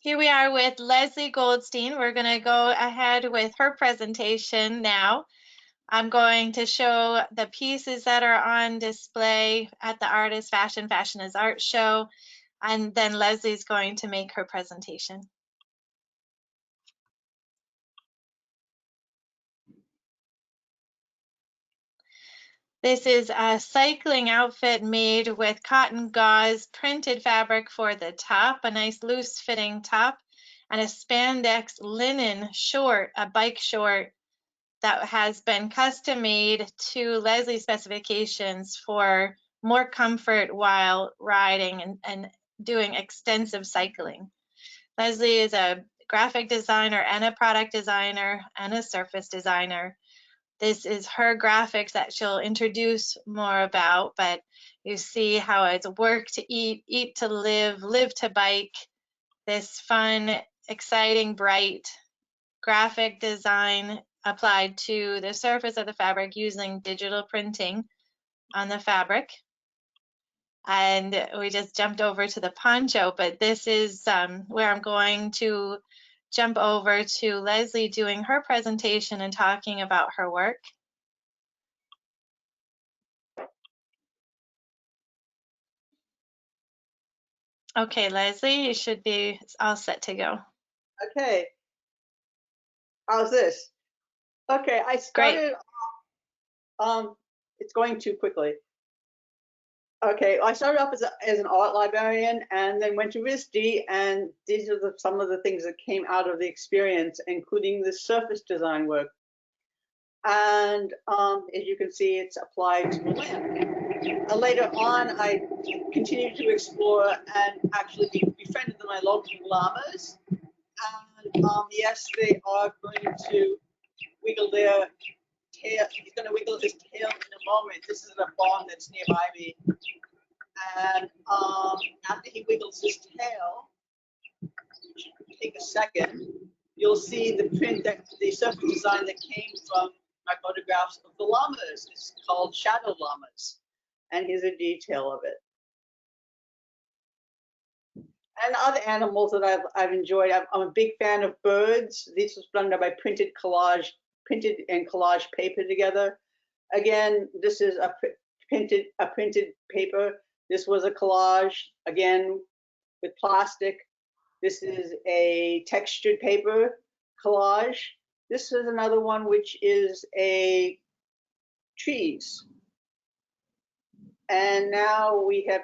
Here we are with Leslie Goldstein. We're going to go ahead with her presentation now. I'm going to show the pieces that are on display at the Artist Fashion is Art show, and then Leslie's going to make her presentation. This is a cycling outfit made with cotton gauze printed fabric for the top, a nice loose fitting top, and a spandex linen short, a bike short that has been custom made to Leslie's specifications for more comfort while riding and doing extensive cycling. Leslie is a graphic designer and a product designer and a surface designer. This is her graphics that she'll introduce more about, but you see how it's work to eat, eat to live, live to bike. This fun, exciting, bright graphic design applied to the surface of the fabric using digital printing on the fabric. And we just jumped over to the poncho, but this is where I'm going to jump over to Leslie doing her presentation and talking about her work. Okay, Leslie, you should be all set to go. Okay. How's this? Okay, I started off, it's going too quickly. Okay, I started off as an art librarian and then went to RISD, and these are some of the things that came out of the experience, including the surface design work. And as you can see, it's applied to the lamp. Later on, I continued to explore and actually befriended my local llamas. And yes, they are going to wiggle their tail. He's going to wiggle his tail in a moment. This is a barn that's nearby me. And after he wiggles his tail, take a second, you'll see the print, that the surface design that came from my photographs of the llamas. It's called Shadow Llamas. And here's a detail of it. And other animals that I've enjoyed. I'm a big fan of birds. This was done by printed and collage paper together. Again, this is a printed paper. This was a collage, again, with plastic. This is a textured paper collage. This is another one, which is a trees. And now we have,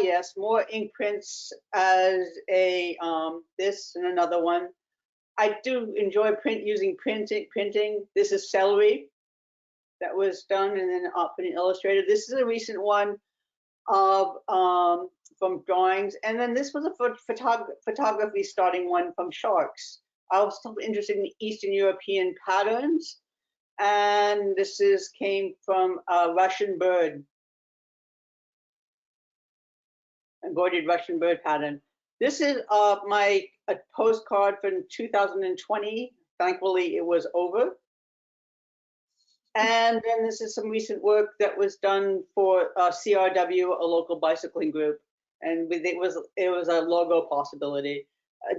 yes, more ink prints as a, this and another one. I do enjoy using printing. This is celery that was done and then up in Illustrator. This is a recent one of from drawings, and then this was a photography starting one from sharks. I was still interested in Eastern European patterns, and this came from a Russian bird, embroidered Russian bird pattern. This is a postcard from 2020. Thankfully, it was over. And then this is some recent work that was done for CRW, a local bicycling group, and it was a logo possibility.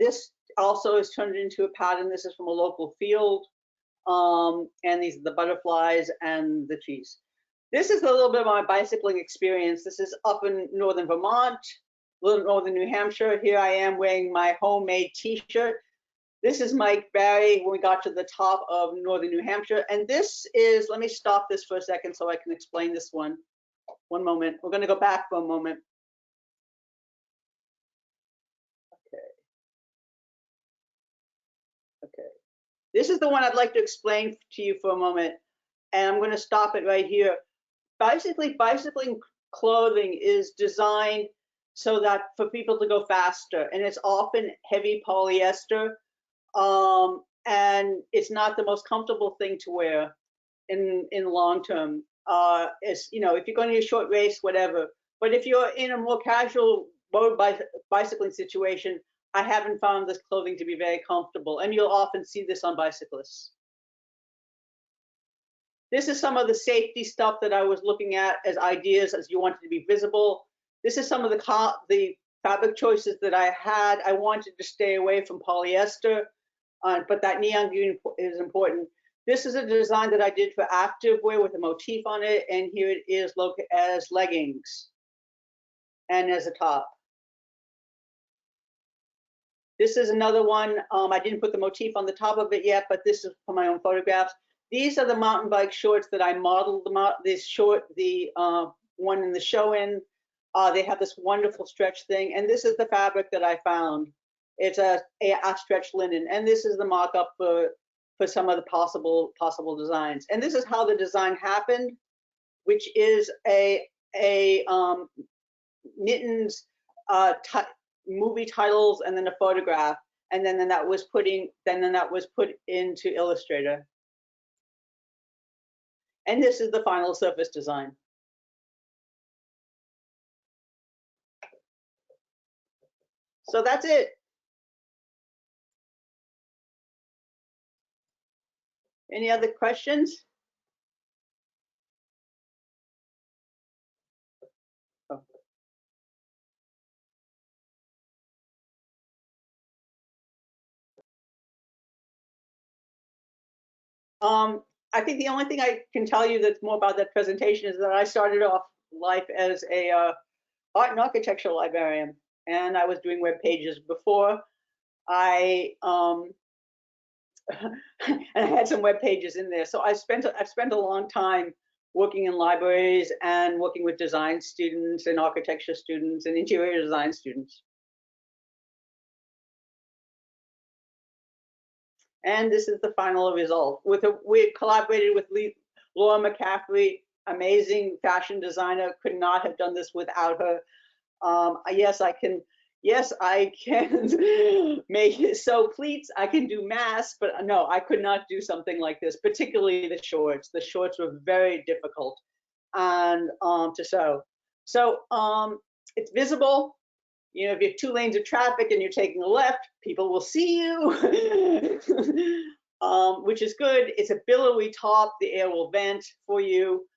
This also is turned into a pattern. This is from a local field, and these are the butterflies and the trees. This is a little bit of my bicycling experience. This is up in northern Vermont, northern New Hampshire. Here I am wearing my homemade T-shirt. This is Mike Barry when we got to the top of northern New Hampshire. And this is, let me stop this for a second so I can explain this one. One moment. We're going to go back for a moment. Okay. This is the one I'd like to explain to you for a moment. And I'm going to stop it right here. Bicycling clothing is designed so that for people to go faster. And it's often heavy polyester. And it's not the most comfortable thing to wear in long term. It's, you know, if you're going to a short race, whatever. But if you're in a more casual road bicycling situation, I haven't found this clothing to be very comfortable. And you'll often see this on bicyclists. This is some of the safety stuff that I was looking at as ideas as you wanted to be visible. This is some of the fabric choices that I had. I wanted to stay away from polyester, but that neon green is important. This is a design that I did for activewear with a motif on it, and here it is as leggings and as a top. This is another one. I didn't put the motif on the top of it yet, but this is for my own photographs. These are the mountain bike shorts that I modeled them out. This short, the one in the show in, they have this wonderful stretch thing, and this is the fabric that I found. It's a stretch linen, and this is the mock-up for some of the possible designs. And this is how the design happened, which is a Mittens movie titles and then a photograph, and then that was put into Illustrator. And this is the final surface design. So that's it. Any other questions? I think the only thing I can tell you that's more about that presentation is that I started off life as a art and architecture librarian, and I was doing web pages before. And I had some web pages in there. So I've spent a long time working in libraries and working with design students and architecture students and interior design students. And this is the final result. We collaborated with Laura McCaffrey, amazing fashion designer. Could not have done this without her. Yes, I can make sew pleats. I can do masks, but no, I could not do something like this. Particularly the shorts. The shorts were very difficult and to sew. So it's visible. You know, if you have 2 lanes of traffic and you're taking a left, people will see you, which is good. It's a billowy top. The air will vent for you.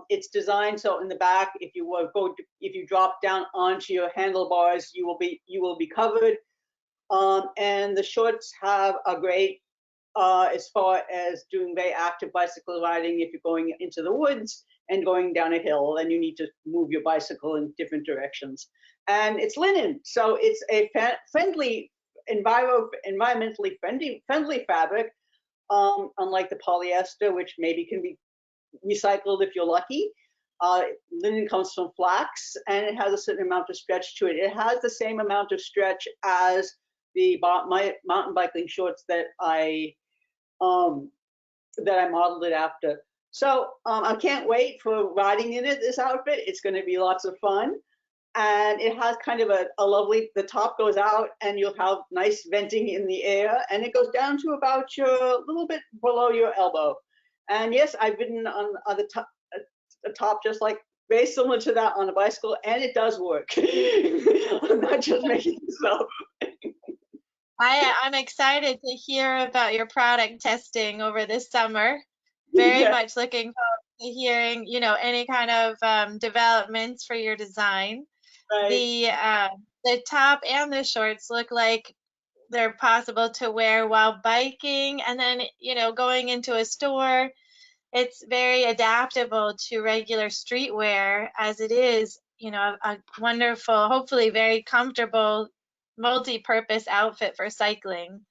It's designed so in the back, if you drop down onto your handlebars, you will be covered. And the shorts have a great as far as doing very active bicycle riding. If you're going into the woods and going down a hill, and you need to move your bicycle in different directions. And it's linen, so it's a environmentally friendly fabric, unlike the polyester, which maybe can be recycled if you're lucky. Linen comes from flax, and it has a certain amount of stretch to it. It has the same amount of stretch as my mountain biking shorts that I modeled it after. So I can't wait for riding in this outfit. It's going to be lots of fun. And it has kind of a lovely, the top goes out and you'll have nice venting in the air, and it goes down to about a little bit below your elbow. And yes, I've ridden on the top just like very similar to that on a bicycle, and it does work. I'm not just making this up. I'm excited to hear about your product testing over this summer. Very much looking forward to hearing, any kind of developments for your design. Right. The top and the shorts look like they're possible to wear while biking, and then, going into a store. It's very adaptable to regular streetwear, as it is, a wonderful, hopefully very comfortable, multi-purpose outfit for cycling.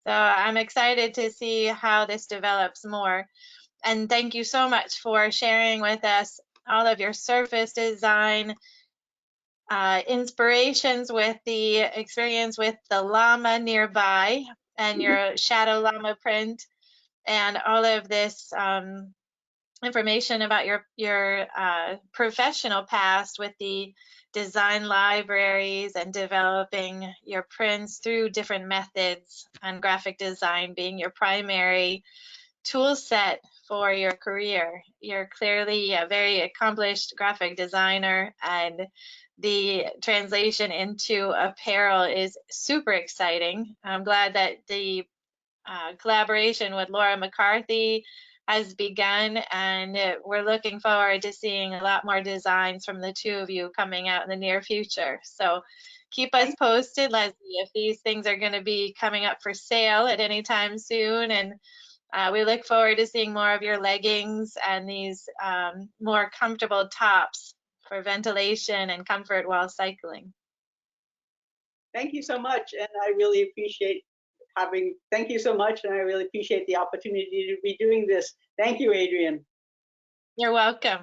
So I'm excited to see how this develops more. And thank you so much for sharing with us all of your surface design inspirations with the experience with the llama nearby and your shadow llama print, and all of this information about your professional past with the design libraries and developing your prints through different methods, and graphic design being your primary tool set for your career. You're clearly a very accomplished graphic designer, and the translation into apparel is super exciting. I'm glad that the collaboration with Laura McCarthy has begun, and we're looking forward to seeing a lot more designs from the two of you coming out in the near future. So keep us posted, Leslie, if these things are going to be coming up for sale at any time soon. And we look forward to seeing more of your leggings and these more comfortable tops for ventilation and comfort while cycling. Thank you so much, and I really appreciate thank you so much, and I really appreciate the opportunity to be doing this. Thank you, Adrienne. You're welcome.